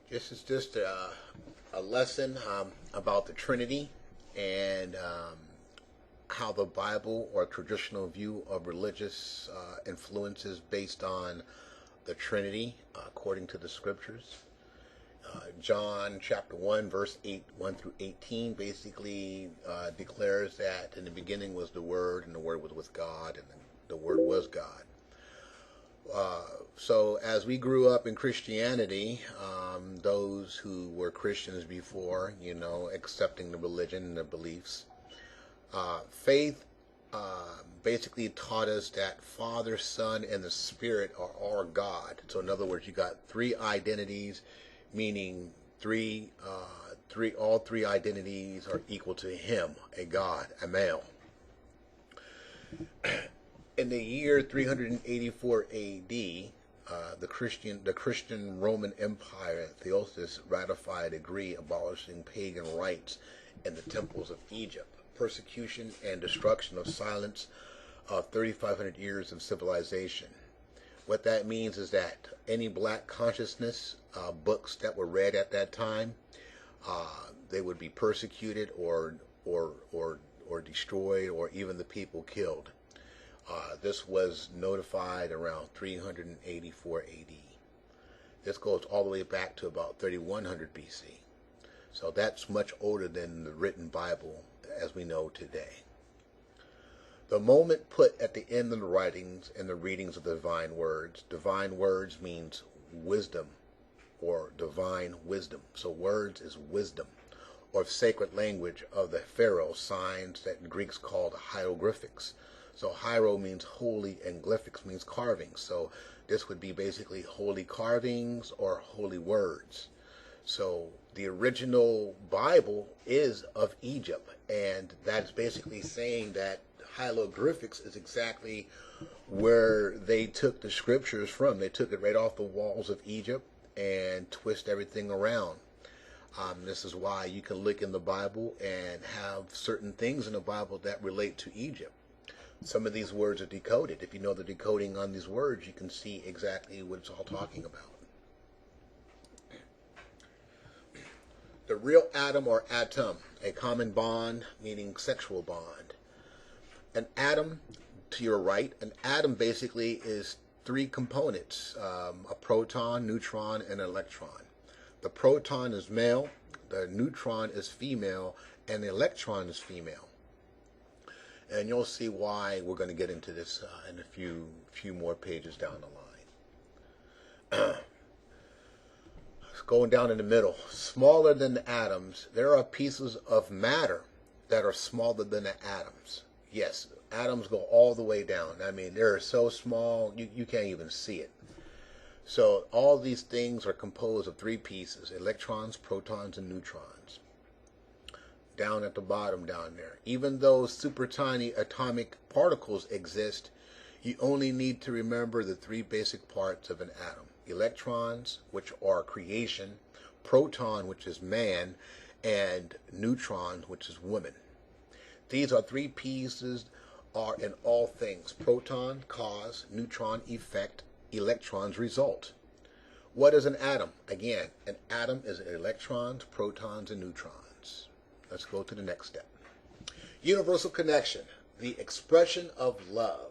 This is just a lesson about the Trinity and how the Bible or traditional view of religious influences based on the Trinity according to the Scriptures. John chapter 1 verse 1 through 18 basically declares that in the beginning was the Word, and the Word was with God, and the Word was God. So as we grew up in Christianity, those who were Christians before, accepting the religion and the beliefs, faith basically taught us that Father, Son, and the Spirit are all God. So in other words, you got three identities, meaning all three identities are equal to Him, a God, a male. In the year 384 A.D., the Christian Roman Empire, Theosis, ratified a decree abolishing pagan rites in the temples of Egypt, persecution and destruction of silence of 3,500 years of civilization. What that means is that any black consciousness books that were read at that time, they would be persecuted or destroyed, or even the people killed. This was notified around 384 AD. This goes all the way back to about 3100 BC. So that's much older than the written Bible as we know today. The moment put at the end of the writings and the readings of the divine words means wisdom or divine wisdom. So words is wisdom, or sacred language of the pharaoh, signs that in Greeks called hieroglyphics. So hiero means holy and glyphics means carvings. So this would be basically holy carvings or holy words. So the original Bible is of Egypt, and that's basically saying that hieroglyphics is exactly where they took the scriptures from. They took it right off the walls of Egypt and twist everything around. This is why you can look in the Bible and have certain things in the Bible that relate to Egypt. Some of these words are decoded. If you know the decoding on these words, you can see exactly what it's all talking about. The real atom or atom, a common bond, meaning sexual bond. An atom, to your right, an atom basically is three components, a proton, neutron, and an electron. The proton is male, the neutron is female, and the electron is female. And you'll see why we're going to get into this in a few more pages down the line. Going down in the middle, smaller than the atoms, there are pieces of matter that are smaller than the atoms. Yes, atoms go all the way down. I mean, they're so small you can't even see it. So all these things are composed of three pieces: electrons, protons, and neutrons. Down at the bottom down there. Even though super tiny atomic particles exist, you only need to remember the three basic parts of an atom. Electrons, which are creation, proton, which is man, and neutron, which is woman. These are three pieces are in all things. Proton, cause, neutron, effect, electrons, result. What is an atom? Again, an atom is electrons, protons, and neutrons. Let's go to the next step. Universal connection, the expression of love.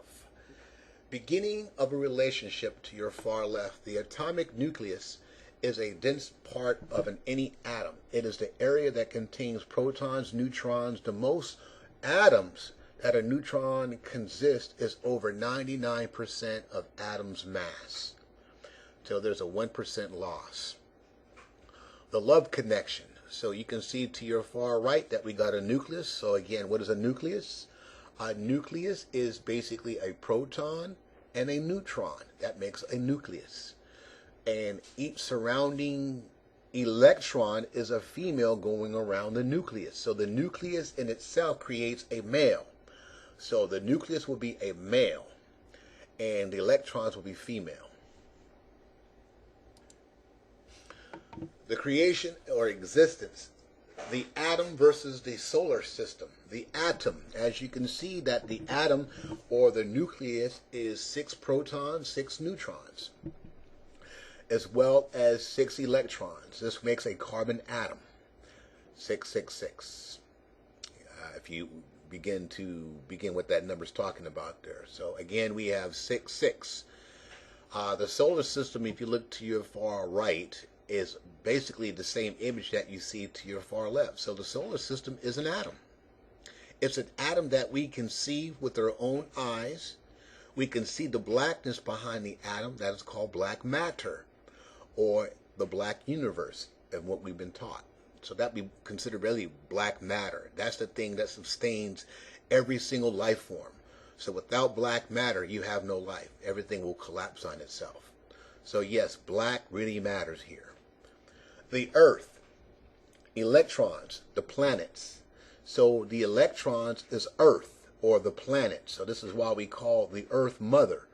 Beginning of a relationship to your far left, the atomic nucleus is a dense part of any atom. It is the area that contains protons, neutrons. The most atoms that a neutron consists is over 99% of atom's mass. So there's a 1% loss. The love connection. So you can see to your far right that we got a nucleus. So again, what is a nucleus? A nucleus is basically a proton and a neutron. That makes a nucleus. And each surrounding electron is a female going around the nucleus. So the nucleus in itself creates a male. So the nucleus will be a male, and the electrons will be female. The creation or existence, the atom versus the solar system. The atom, as you can see that the atom or the nucleus is 6 protons, 6 neutrons. as well as 6 electrons. This makes a carbon atom, 666. If you begin what that number's talking about there. So again, we have 6. The solar system, if you look to your far right, is basically the same image that you see to your far left. So the solar system is an atom. It's an atom that we can see with our own eyes. We can see the blackness behind the atom. That is called black matter, or the black universe, and what we've been taught. So that we consider really black matter. That's the thing that sustains every single life form. So without black matter, you have no life. Everything will collapse on itself. So yes, black really matters here. The Earth, electrons, the planets. So the electrons is Earth, or the planet. So this is why we call the Earth Mother.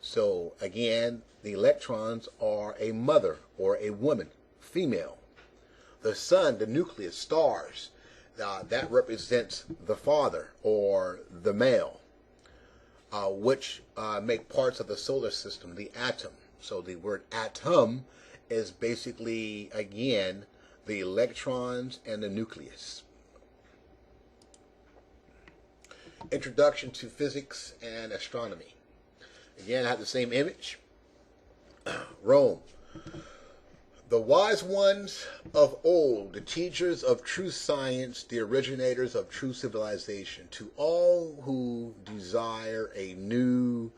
So again, the electrons are a mother, or a woman, female. The sun, the nucleus, stars, that represents the father, or the male, which make parts of the solar system, the atom. So the word atom is basically, again, the electrons and the nucleus. Introduction to physics and astronomy. Again, I have the same image. Rome. The wise ones of old, the teachers of true science, the originators of true civilization, to all who desire a new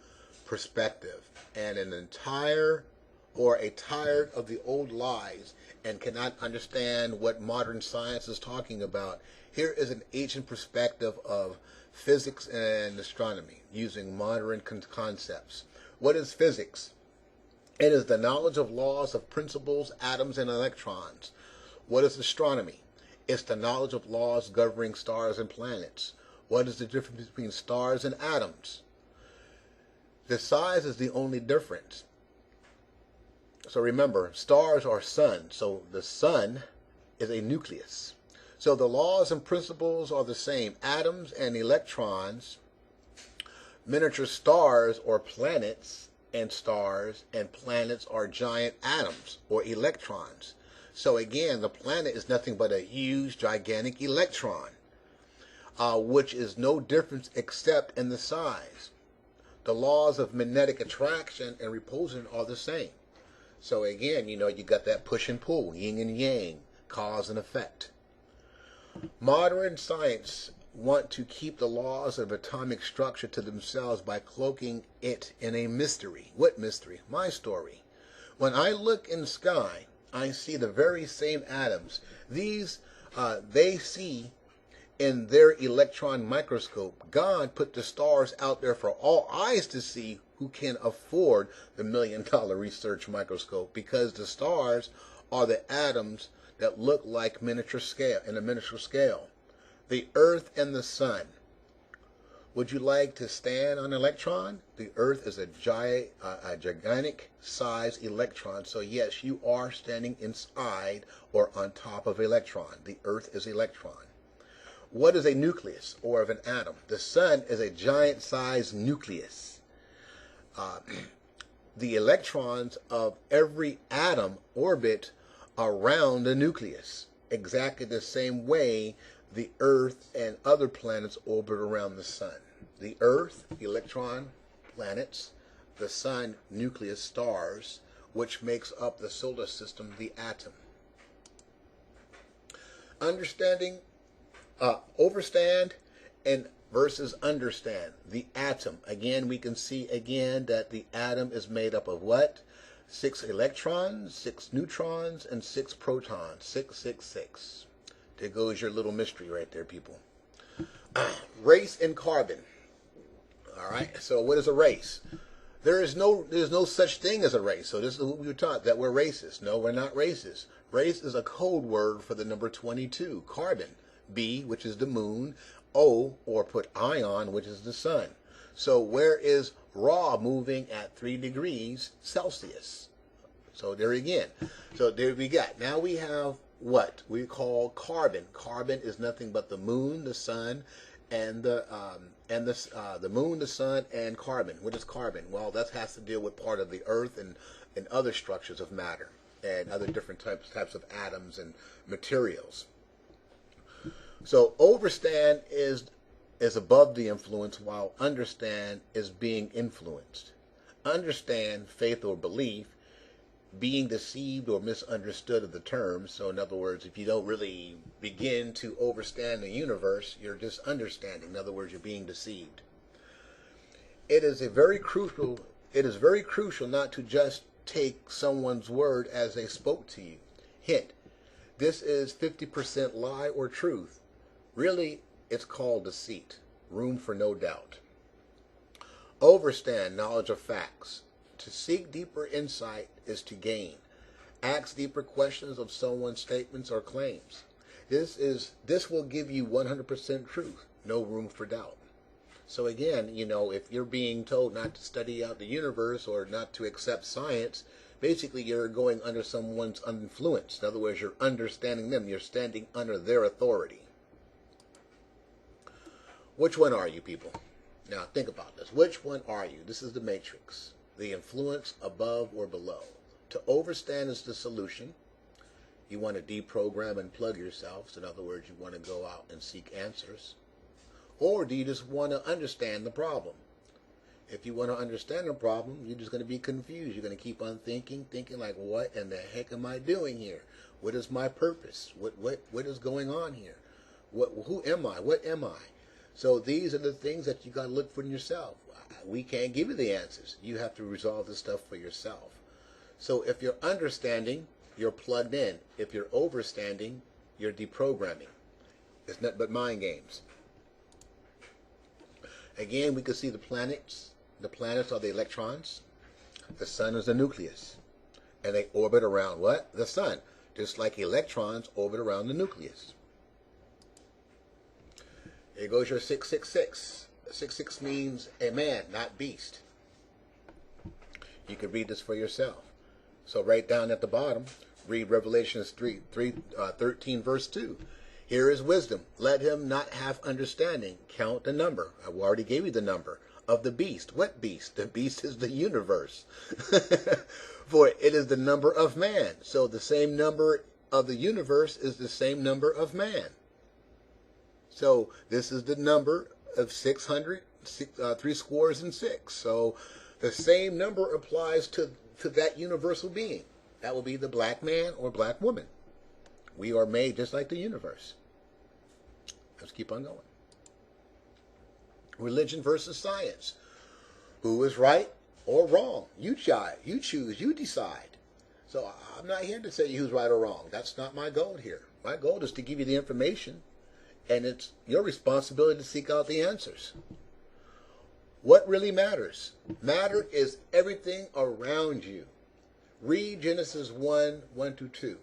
perspective and a tired of the old lies and cannot understand what modern science is talking about, here is an ancient perspective of physics and astronomy using modern concepts. What is physics? It is the knowledge of laws of principles, atoms, and electrons. What is astronomy? It's the knowledge of laws governing stars and planets. What is the difference between stars and atoms? The size is the only difference. So remember, stars are sun. So the sun is a nucleus. So the laws and principles are the same. Atoms and electrons, miniature stars or planets, and stars and planets are giant atoms or electrons. So again, the planet is nothing but a huge, gigantic electron, which is no difference except in the size. The laws of magnetic attraction and repulsion are the same. So again, you got that push and pull, yin and yang, cause and effect. Modern science want to keep the laws of atomic structure to themselves by cloaking it in a mystery. What mystery? My story. When I look in the sky, I see the very same atoms. These they see in their electron microscope. God put the stars out there for all eyes to see who can afford the $1 million research microscope, because the stars are the atoms that look like miniature scale, in a miniature scale. The Earth and the Sun. Would you like to stand on an electron? The Earth is a gigantic size electron. So yes, you are standing inside or on top of an electron. The Earth is electron. What is a nucleus, or of an atom? The Sun is a giant size nucleus. The electrons of every atom orbit around the nucleus, exactly the same way the Earth and other planets orbit around the Sun. The Earth, electron, planets, the Sun, nucleus, stars, which makes up the solar system, the atom. Understanding, overstand, and versus understand. The atom. Again, we can see again that the atom is made up of what? 6 electrons, 6 neutrons, and 6 protons. 666. There goes your little mystery right there, people. Race and carbon. All right. So what is a race? There's no such thing as a race. So this is what we were taught, that we're racist. No, we're not racist. Race is a code word for the number 22. Carbon. B, which is the moon. O, or put ion, which is the sun. So where is Ra moving at 3 degrees Celsius? So there again. So there we got. Now we have what we call carbon. Carbon is nothing but the moon, the sun, and the moon, the sun, and carbon. What is carbon? Well, that has to deal with part of the earth and and other structures of matter and other different types of atoms and materials. So overstand is above the influence, while understand is being influenced. Understand, faith or belief, being deceived or misunderstood of the terms. So in other words, if you don't really begin to overstand the universe, you're just understanding. In other words, you're being deceived. It is very crucial not to just take someone's word as they spoke to you. Hint, this is 50% lie or truth. Really, it's called deceit. Room for no doubt. Overstand knowledge of facts. To seek deeper insight is to gain. Ask deeper questions of someone's statements or claims. This will give you 100% truth. No room for doubt. So again, if you're being told not to study out the universe or not to accept science, basically you're going under someone's influence. In other words, you're understanding them. You're standing under their authority. Which one are you, people? Now think about this. Which one are you? This is the matrix. The influence above or below. To overstand is the solution. You want to deprogram and plug yourself. So in other words, you want to go out and seek answers. Or do you just want to understand the problem? If you want to understand the problem, you're just going to be confused. You're going to keep on thinking like, what in the heck am I doing here? What is my purpose? What is going on here? Who am I? What am I? So these are the things that you got to look for in yourself. We can't give you the answers. You have to resolve this stuff for yourself. So if you're understanding, you're plugged in. If you're overstanding, you're deprogramming. It's nothing but mind games. Again, we can see the planets. The planets are the electrons. The sun is the nucleus. And they orbit around what? The sun. Just like electrons orbit around the nucleus. Here goes your 666. 666 means a man, not beast. You can read this for yourself. So right down at the bottom, read Revelations 13, verse 2. Here is wisdom. Let him not have understanding. Count the number. I already gave you the number of the beast. What beast? The beast is the universe. For it is the number of man. So the same number of the universe is the same number of man. So this is the number of 600, 3 scores and 6. So the same number applies to that universal being. That will be the black man or black woman. We are made just like the universe. Let's keep on going. Religion versus science. Who is right or wrong? You choose, you decide. So I'm not here to say who's right or wrong. That's not my goal here. My goal is to give you the information, and it's your responsibility to seek out the answers. What really matters? Matter is everything around you. Read Genesis 1:1-2.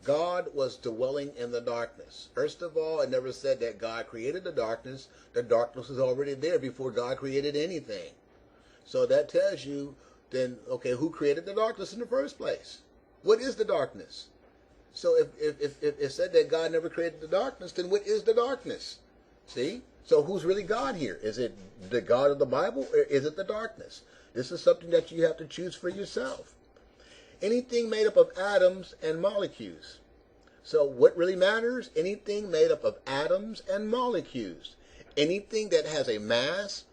God was dwelling in the darkness. First of all, it never said that God created the darkness. The darkness was already there before God created anything. So that tells you then, okay, who created the darkness in the first place? What is the darkness? So if it said that God never created the darkness, then what is the darkness? See? So who's really God here? Is it the God of the Bible, or is it the darkness? This is something that you have to choose for yourself. Anything made up of atoms and molecules. So what really matters? Anything made up of atoms and molecules. Anything that has a mass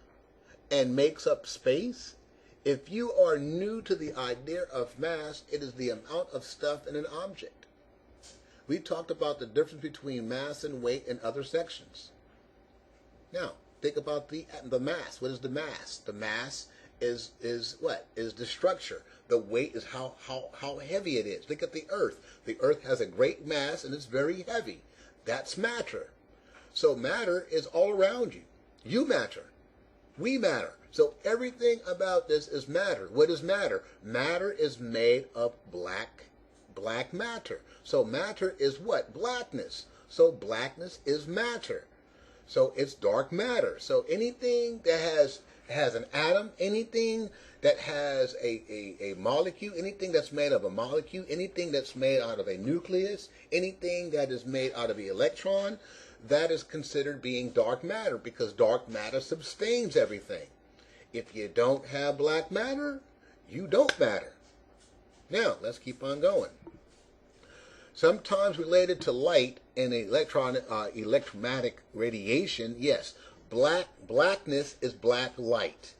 and makes up space. If you are new to the idea of mass, it is the amount of stuff in an object. We talked about the difference between mass and weight in other sections. Now, think about the mass. What is the mass? The mass is what? Is the structure. The weight is how heavy it is. Look at the earth. The earth has a great mass and it's very heavy. That's matter. So matter is all around you. You matter. We matter. So everything about this is matter. What is matter? Matter is made of black matter. So matter is what? Blackness. So blackness is matter. So it's dark matter. So anything that has an atom, anything that has a molecule, anything that's made of a molecule, anything that's made out of a nucleus, anything that is made out of an electron, that is considered being dark matter, because dark matter sustains everything. If you don't have black matter, you don't matter. Now, let's keep on going. Sometimes related to light and electromagnetic radiation, yes, blackness is black light.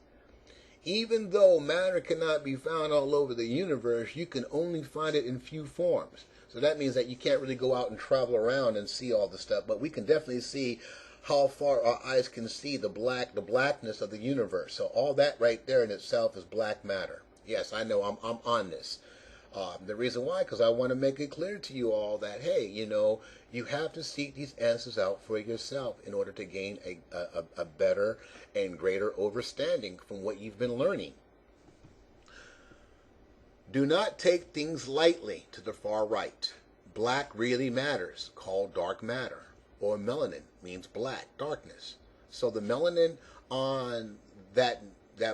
Even though matter cannot be found all over the universe, you can only find it in few forms. So that means that you can't really go out and travel around and see all the stuff, but we can definitely see how far our eyes can see the blackness of the universe. So all that right there in itself is black matter. Yes, I know I'm on this. The reason why, because I want to make it clear to you all that, hey, you have to seek these answers out for yourself in order to gain a better and greater understanding from what you've been learning. Do not take things lightly to the far right. Black really matters, called dark matter, or melanin means black, darkness. So the melanin on that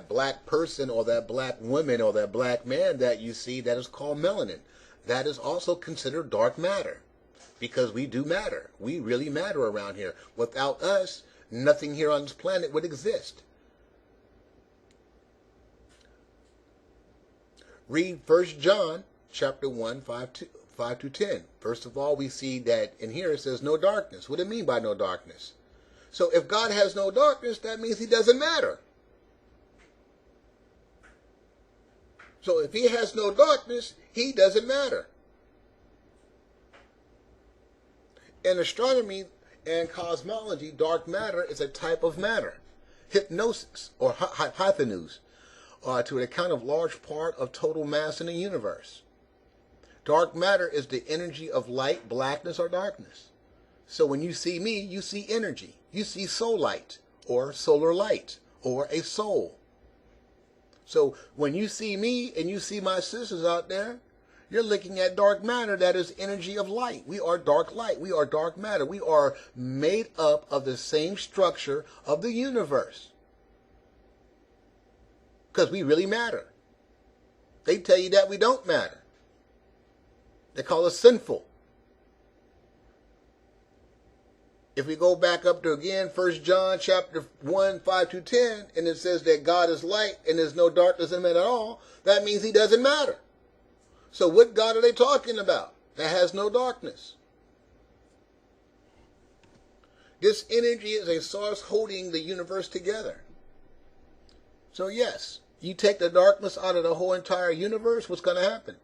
black person or that black woman or that black man that you see, that is called melanin. That is also considered dark matter because we do matter. We really matter around here. Without us, nothing here on this planet would exist. Read 1 John chapter 1, 5 to 10. First of all, we see that in here it says no darkness. What do it mean by no darkness? So if God has no darkness, that means he doesn't matter. So if he has no darkness, he doesn't matter. In astronomy and cosmology, dark matter is a type of matter. Hypnosis or hyphenus to account of large part of total mass in the universe. Dark matter is the energy of light, blackness, or darkness. So when you see me, you see energy. You see soul light or solar light or a soul. So when you see me and you see my sisters out there, you're looking at dark matter that is energy of light. We are dark light. We are dark matter. We are made up of the same structure of the universe. Because we really matter. They tell you that we don't matter. They call us sinful. If we go back up to again, 1 John chapter 1, 5 to 10, and it says that God is light and there's no darkness in him at all, that means he doesn't matter. So what God are they talking about that has no darkness? This energy is a source holding the universe together. So yes, you take the darkness out of the whole entire universe, what's going to happen?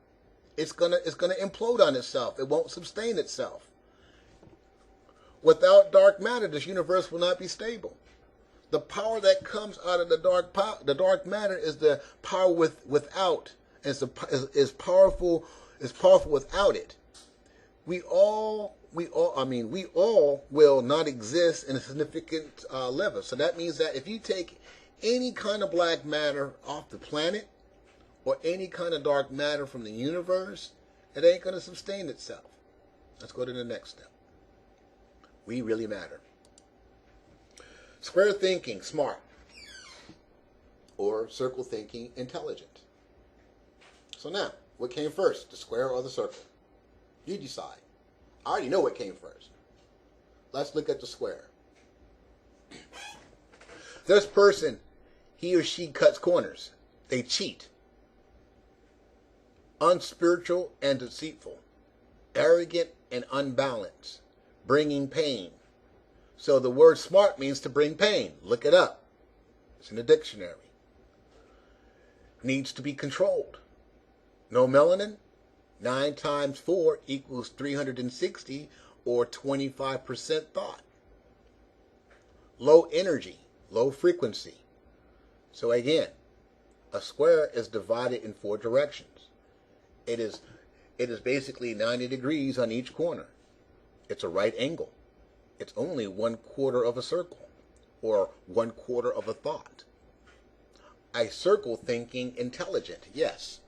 It's going to implode on itself. It won't sustain itself. Without dark matter, this universe will not be stable. The power that comes out of the dark matter is the power without. Is powerful without it. We all will not exist in a significant level. So that means that if you take any kind of black matter off the planet or any kind of dark matter from the universe, it ain't going to sustain itself. Let's go to the next step. We really matter. Square thinking, smart. Or circle thinking, intelligent. So now, what came first, the square or the circle? You decide. I already know what came first. Let's look at the square. This person, he or she cuts corners. They cheat. Unspiritual and deceitful. Arrogant and unbalanced. Bringing pain. So the word smart means to bring pain. Look it up. It's in the dictionary. Needs to be controlled. No melanin? 9 times 4 equals 360 or 25% thought. Low energy, low frequency. So again, a square is divided in 4 directions. It is basically 90 degrees on each corner. It's a right angle. It's only 1/4 of a circle or 1/4 of a thought. A circle thinking intelligent, yes.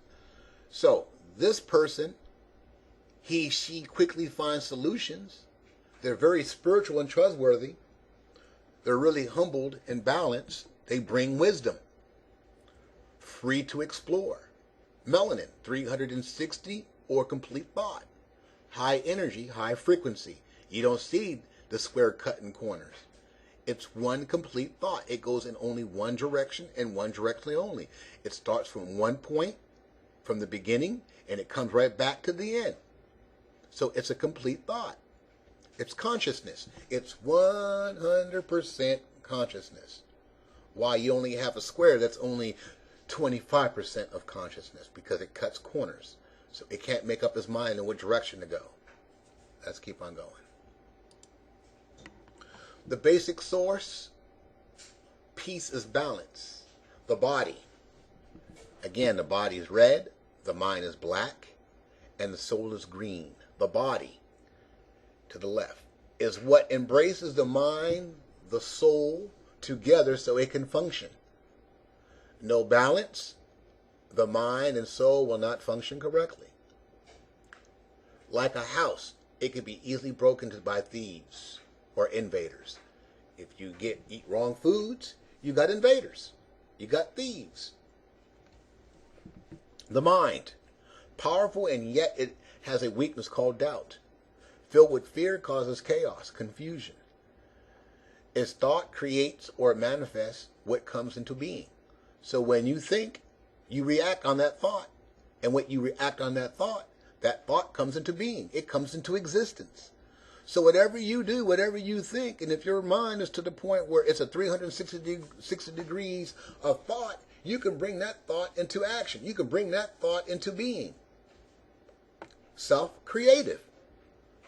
So this person, she quickly finds solutions. They're very spiritual and trustworthy. They're really humbled and balanced. They bring wisdom. Free to explore. Melanin, 360 or complete thought. High energy, high frequency. You don't see the square cutting corners. It's one complete thought. It goes in only one direction and one direction only. It starts from one point from the beginning, and it comes right back to the end. So it's a complete thought. It's consciousness. It's 100% consciousness. Why you only have a square that's only 25% of consciousness, because it cuts corners. So it can't make up its mind in what direction to go. Let's keep on going. The basic source, peace is balance. The body. Again, the body is red, the mind is black, and the soul is green. The body, to the left, is what embraces the mind, the soul, together so it can function. No balance, the mind and soul will not function correctly. Like a house, it can be easily broken into by thieves or invaders. If you eat wrong foods, you got invaders. You got thieves. The mind, powerful, and yet it has a weakness called doubt. Filled with fear causes chaos, confusion. Its thought creates or manifests what comes into being. So when you think, you react on that thought. And when you react on that thought comes into being. It comes into existence. So whatever you do, whatever you think, and if your mind is to the point where it's a 360 degrees of thought, you can bring that thought into action. You can bring that thought into being. Self-creative.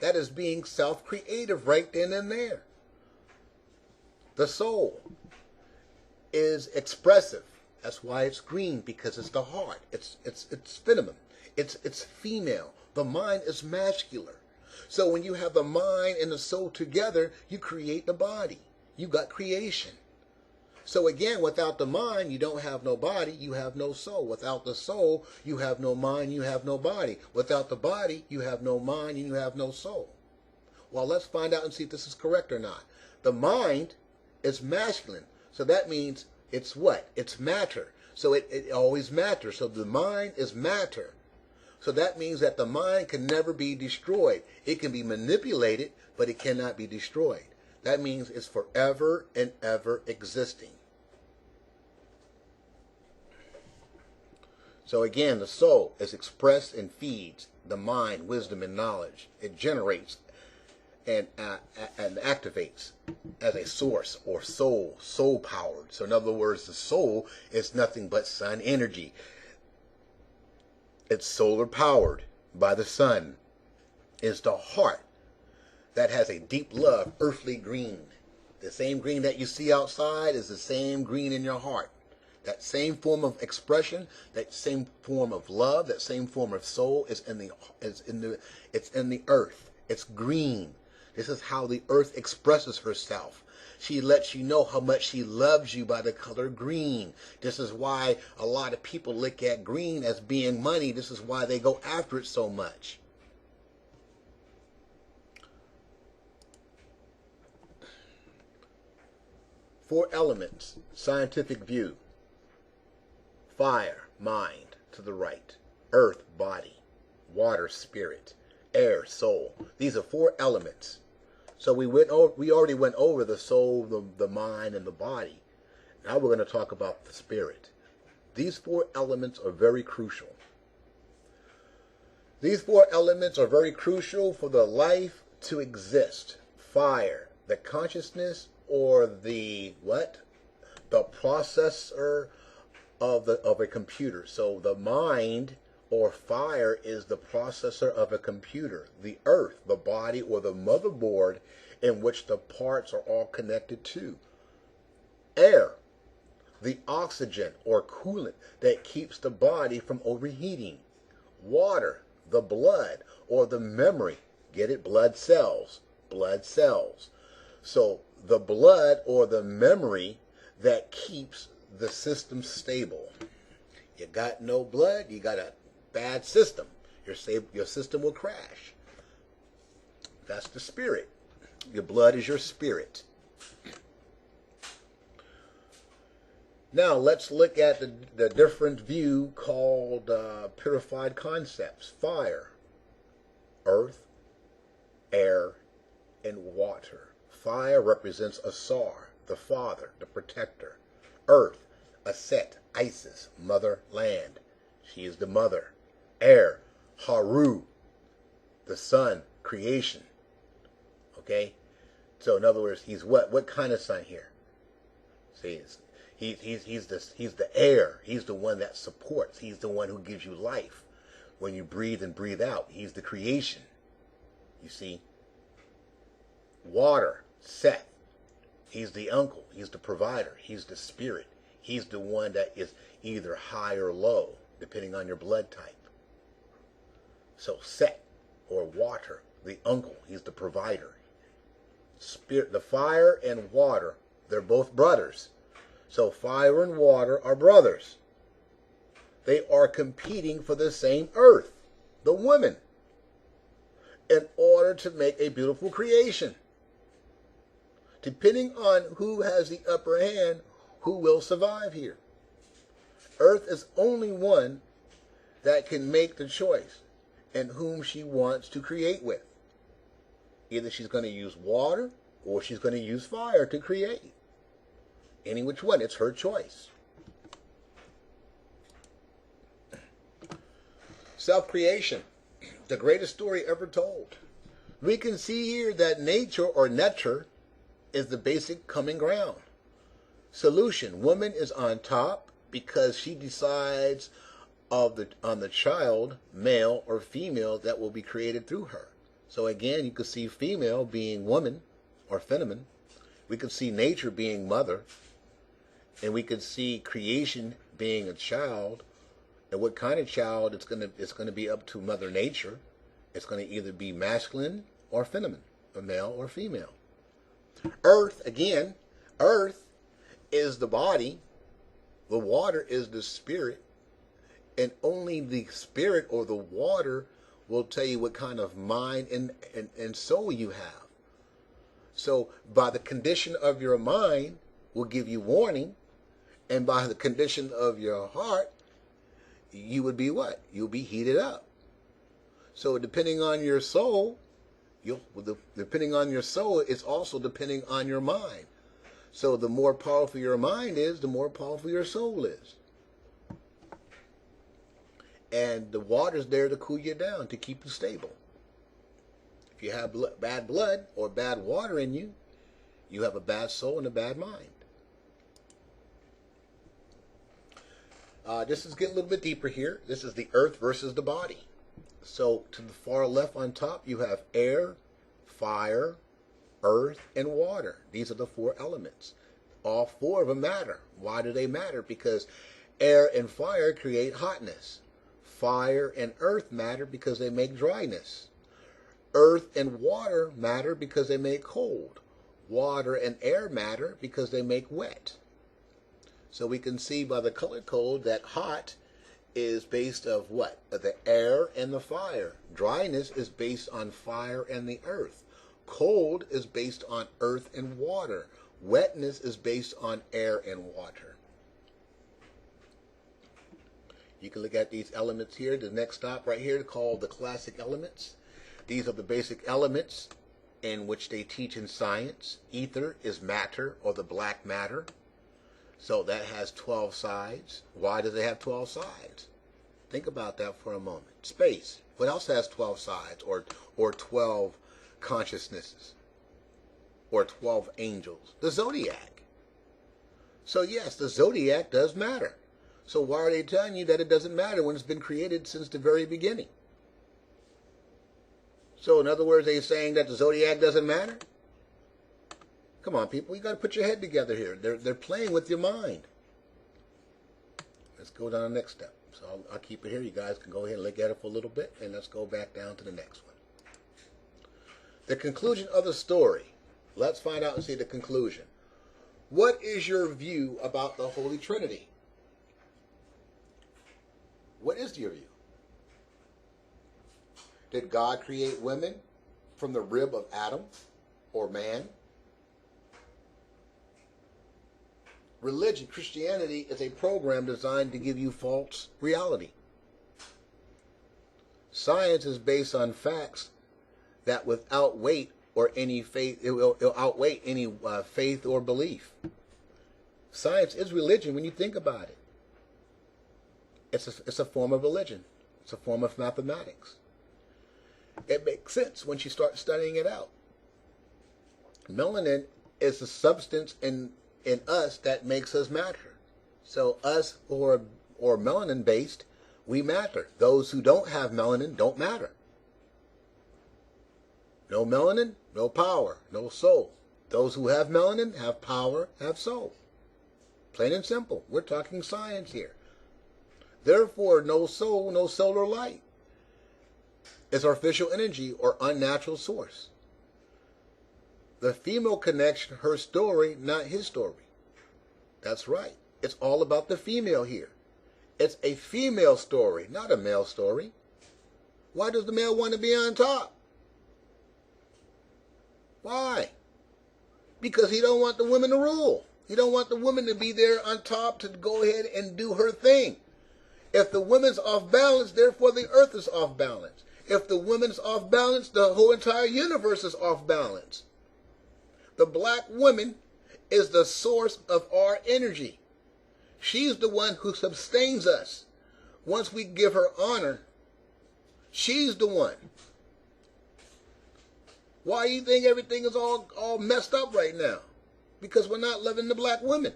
That is being self-creative right then and there. The soul is expressive. That's why it's green, because it's the heart. It's feminine. It's female. The mind is masculine. So when you have the mind and the soul together, you create the body. You got creation. So again, without the mind, you don't have no body, you have no soul. Without the soul, you have no mind, you have no body. Without the body, you have no mind and you have no soul. Well, let's find out and see if this is correct or not. The mind is masculine. So that means it's what? It's matter. So it always matters. So the mind is matter. So that means that the mind can never be destroyed. It can be manipulated, but it cannot be destroyed. That means it's forever and ever existing. So again, the soul is expressed and feeds the mind, wisdom, and knowledge. It generates and activates as a source or soul powered. So in other words, the soul is nothing but sun energy. It's solar powered by the sun. It's the heart that has a deep love, earthly green. The same green that you see outside is the same green in your heart. That same form of expression, that same form of love, that same form of soul is in the earth. It's green. This is how the earth expresses herself. She lets you know how much she loves you by the color green. This is why a lot of people look at green as being money. This is why they go after it so much. Four elements, scientific view. Fire, mind, to the right. Earth, body. Water, spirit. Air, soul. These are four elements. So we already went over the soul, the mind, and the body. Now we're going to talk about the spirit. These four elements are very crucial. These four elements are very crucial for the life to exist. Fire, the consciousness, or the what? The processor of a computer. So the mind or fire is the processor of a computer. The earth, the body, or the motherboard in which the parts are all connected to. Air, the oxygen or coolant that keeps the body from overheating. Water, the blood or the memory. Get it? Blood cells. Blood cells. So the blood or the memory that keeps the system stable. You got no blood, you got a bad system. Your system will crash. That's the spirit. Your blood is your spirit. Now let's look at the different view called purified concepts. Fire, earth, air, and water. Fire represents Asar, the father, the protector. Earth, Aset, Isis, mother land. She is the mother. Air, Haru, the sun, creation. Okay? So in other words, he's what? What kind of sun here? See, he's the air. He's the one that supports. He's the one who gives you life. When you breathe and breathe out, he's the creation. You see? Water, Seth. He's the uncle. He's the provider. He's the spirit. He's the one that is either high or low, depending on your blood type. So Seth, or water, the uncle. He's the provider. Spirit, the fire and water, they're both brothers. So fire and water are brothers. They are competing for the same earth, the woman, in order to make a beautiful creation. Depending on who has the upper hand, who will survive here. Earth is only one that can make the choice and whom she wants to create with. Either she's going to use water or she's going to use fire to create. Any which one, it's her choice. Self-creation, the greatest story ever told. We can see here that nature, or NETER, is the basic common ground. Solution, woman is on top because she decides on the child, male or female, that will be created through her. So again, you could see female being woman or feminine. We could see nature being mother. And we could see creation being a child. And what kind of child it's going to be up to Mother Nature. It's going to either be masculine or feminine, or male or female. Earth, again, earth is the body. The water is the spirit. And only the spirit or the water will tell you what kind of mind and soul you have. So by the condition of your mind will give you warning. And by the condition of your heart, you would be what? You'll be heated up. So depending on your soul, depending on your soul, it's also depending on your mind. So the more powerful your mind is, the more powerful your soul is. And the water's there to cool you down, to keep you stable. If you have bad blood or bad water in you, you have a bad soul and a bad mind. Just to get a little bit deeper here, this is the earth versus the body. So to the far left on top, you have air, fire, earth, and water. These are the four elements. All four of them matter. Why do they matter? Because air and fire create hotness. Fire and earth matter because they make dryness. Earth and water matter because they make cold. Water and air matter because they make wet. So we can see by the color code that hot is based of what? The air and the fire. Dryness is based on fire and the earth. Cold is based on earth and water. Wetness is based on air and water. You can look at these elements here. The next stop right here called the classic elements. These are the basic elements in which they teach in science. Ether is matter, or the black matter. So that has 12 sides. Why does it have 12 sides? Think about that for a moment. Space. What else has 12 sides, or 12 consciousnesses, or 12 angels? The zodiac. So yes, the zodiac does matter. So why are they telling you that it doesn't matter when it's been created since the very beginning? So in other words, they're saying that the zodiac doesn't matter? Come on, people, you got to put your head together here. They're playing with your mind. Let's go down to the next step. So I'll keep it here. You guys can go ahead and look at it for a little bit, and let's go back down to the next one. The conclusion of the story. Let's find out and see the conclusion. What is your view about the Holy Trinity? What is your view? Did God create women from the rib of Adam or man? Religion, Christianity, is a program designed to give you false reality. Science is based on facts that without weight or any faith, it'll outweigh any faith or belief. Science is religion when you think about it. It's a form of religion. It's a form of mathematics. It makes sense once you start studying it out. Melanin is the substance in us that makes us matter. So us who are melanin based, we matter. Those who don't have melanin don't matter. No melanin, no power, no soul. Those who have melanin have power, have soul. Plain and simple. We're talking science here. Therefore, no soul, no solar light. It's artificial energy or unnatural source. The female connection, her story, not his story. That's right. It's all about the female here. It's a female story, not a male story. Why does the male want to be on top? Why? Because he don't want the women to rule. He don't want the woman to be there on top to go ahead and do her thing. If the woman's off balance, therefore the earth is off balance. If the woman's off balance, the whole entire universe is off balance. The black woman is the source of our energy. She's the one who sustains us. Once we give her honor, she's the one. Why do you think everything is all messed up right now? Because we're not loving the black women.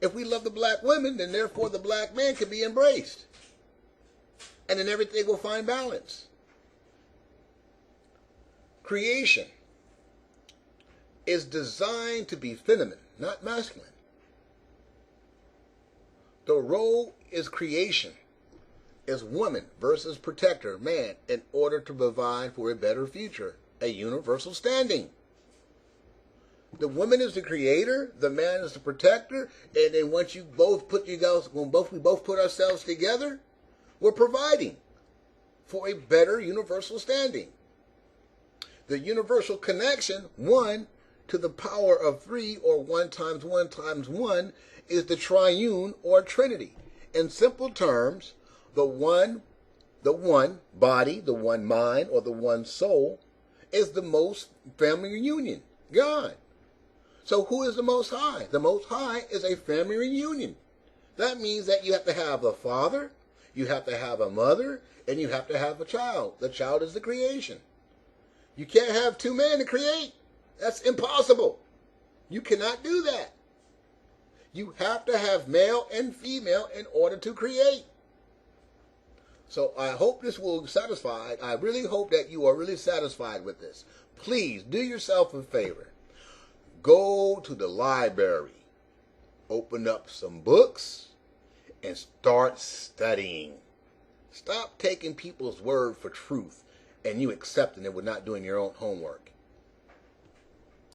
If we love the black women, then therefore the black man can be embraced. And then everything will find balance. Creation is designed to be feminine, not masculine. The role is creation, is woman versus protector, man, in order to provide for a better future, a universal standing. The woman is the creator, the man is the protector, and then once you both put we both put ourselves together, we're providing for a better universal standing. The universal connection, 1 to the power of 3, or 1 times 1 times 1, is the triune or trinity. In simple terms, the one body, the one mind, or the one soul is the most family reunion, God. So who is the Most High? The Most High is a family reunion. That means that you have to have a father, you have to have a mother, and you have to have a child. The child is the creation. You can't have 2 men to create. That's impossible. You cannot do that. You have to have male and female in order to create. So I hope this will satisfy. I really hope that you are really satisfied with this. Please do yourself a favor. Go to the library, open up some books, and start studying. Stop taking people's word for truth and you accepting it with not doing your own homework.